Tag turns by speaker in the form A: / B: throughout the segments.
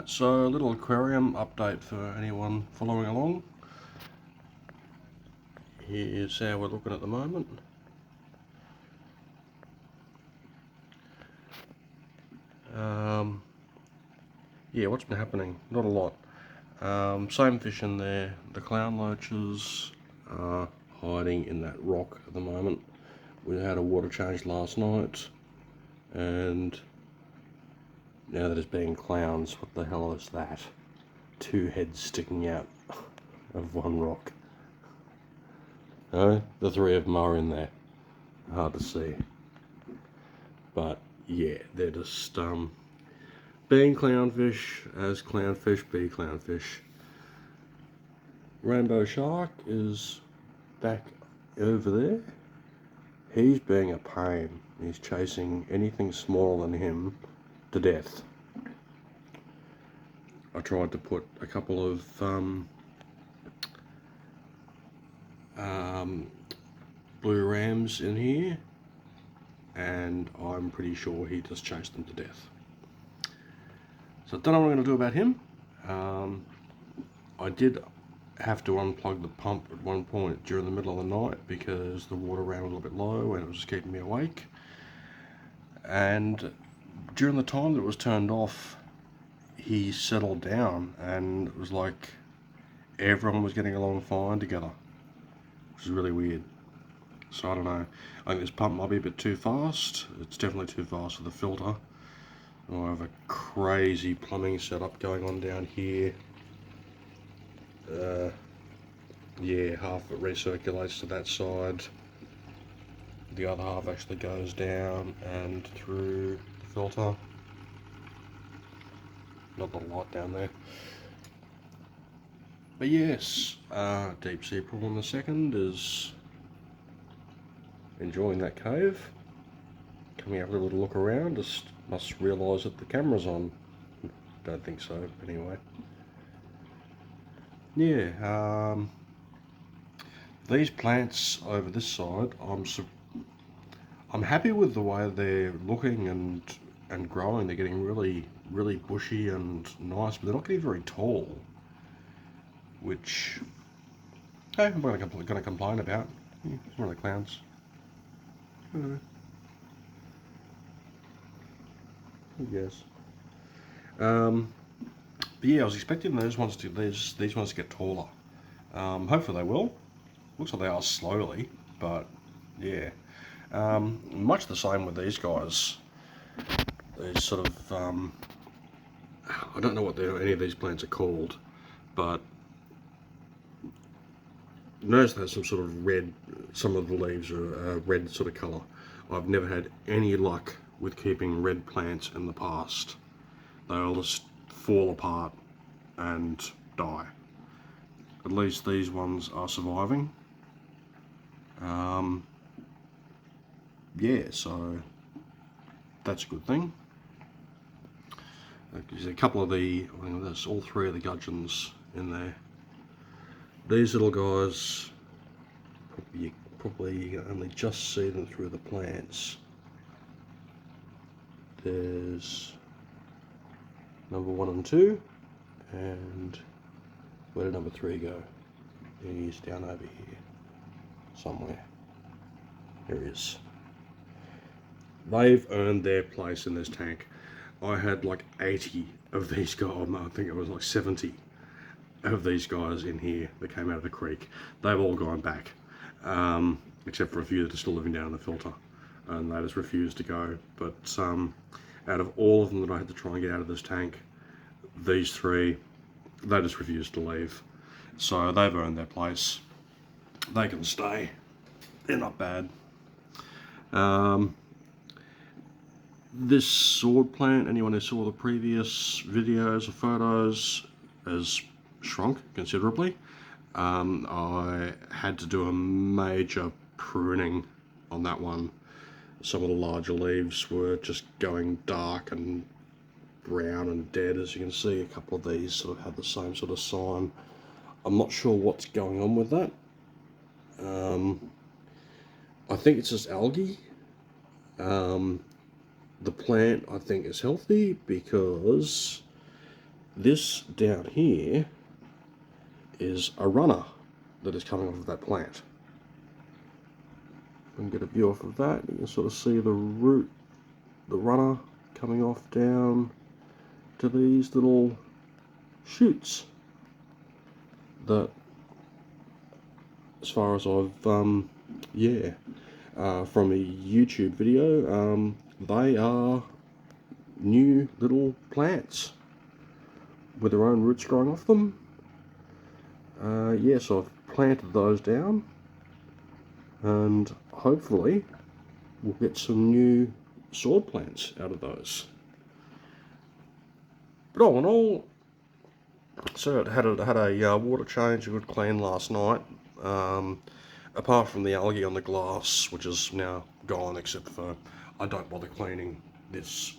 A: So a little aquarium update for anyone following along. Here's how we're looking at the moment. Yeah, what's been happening? Not a lot. Same fish in there. The clown loaches are hiding in that rock at the moment. We had a water change last night, and now that it's being clowns, what the hell is that? Two heads sticking out of one rock. No, the three of them are in there. Hard to see. But yeah, they're just being clownfish as clownfish be clownfish. Rainbow shark is back over there. He's being a pain. He's chasing anything smaller than him to death. I tried to put a couple of blue rams in here, and I'm pretty sure he just chased them to death. So I don't know what I'm going to do about him. I did have to unplug the pump at one point during the middle of the night because the water ran a little bit low and it was just keeping me awake. And during the time that it was turned off, he settled down and it was like everyone was getting along fine together, which is really weird. So I don't know. I think this pump might be a bit too fast. It's definitely too fast for the filter. I have a crazy plumbing setup going on down here. Yeah, half of it recirculates to that side. The other half actually goes down and through the filter. Not the light down there. But yes, Deep Sea Prawn the Second is enjoying that cave. Coming out with a little look around, just must realise that the camera's on. Don't think so, anyway. Yeah, these plants over this side, I'm happy with the way they're looking and growing. They're getting really bushy and nice, but they're not getting very tall, which I'm going to complain about. Yeah, it's one of the clowns. Yes. But yeah, I was expecting these ones to get taller. Hopefully they will. Looks like they are slowly, but yeah. Much the same with these guys. These sort of I don't know what any of these plants are called, but notice they have some sort of red. Some of the leaves are a red sort of colour. I've never had any luck with keeping red plants in the past. They all just fall apart and die. At least these ones are surviving. Yeah, so that's a good thing. There's a couple of there's all three of the gudgeons in there. These little guys, you probably only just see them through the plants. There's number 1 and 2, and where did number 3 go? He's down over here somewhere. There he is. They've earned their place in this tank. I had like 80 of these guys, I think it was like 70 of these guys in here that came out of the creek. They've all gone back, except for a few that are still living down in the filter, and they just refused to go. But out of all of them that I had to try and get out of this tank, these 3, they just refused to leave. So they've earned their place. They can stay. They're not bad. This sword plant, anyone who saw the previous videos or photos, has shrunk considerably. I had to do a major pruning on that one. Some of the larger leaves were just going dark and brown and dead. As you can see, a couple of these sort of have the same sort of sign. I'm not sure what's going on with that. I think it's just algae. The plant, I think, is healthy because This down here is a runner that is coming off of that plant. You can get a view off of that. You can sort of see the root, the runner coming off down to these little shoots that, as far as I've from a YouTube video, they are new little plants with their own roots growing off them. So I've planted those down, and hopefully we'll get some new sword plants out of those. But all in all, so I had a water change, a good clean last night. Apart from the algae on the glass, which is now gone, except for I don't bother cleaning this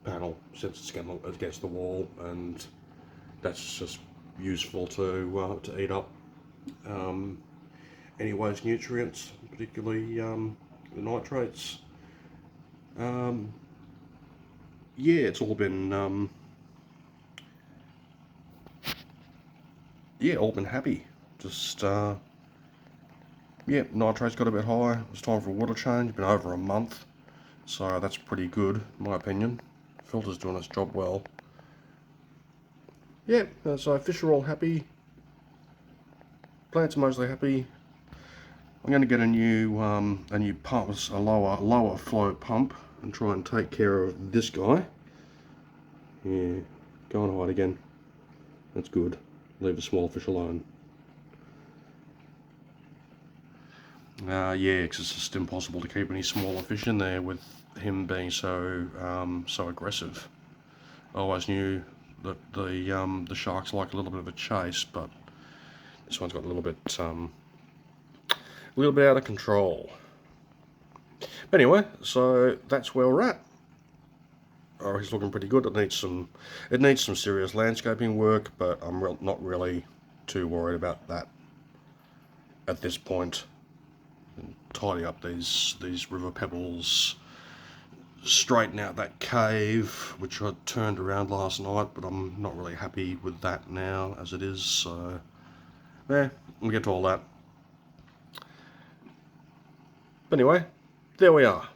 A: panel since it's against the wall, and that's just useful to eat up any waste nutrients, particularly the nitrates. It's all been all been happy. Just nitrates got a bit high. It was time for a water change. Been over a month, so that's pretty good in my opinion. Filter's doing its job well. So fish are all happy. Plants are mostly happy. I'm going to get a new pump, a lower flow pump, and try and take care of this guy. Yeah, go and hide again. That's good. Leave the small fish alone. Because it's just impossible to keep any smaller fish in there with him being so aggressive. I always knew that the sharks like a little bit of a chase, but this one's got a little bit out of control. But anyway, so that's where we're at. Oh, he's looking pretty good. It needs some serious landscaping work, but I'm not really too worried about that at this point. And tidy up these river pebbles, straighten out that cave, which I turned around last night, but I'm not really happy with that now as it is. So we'll get to all that. But anyway, there we are.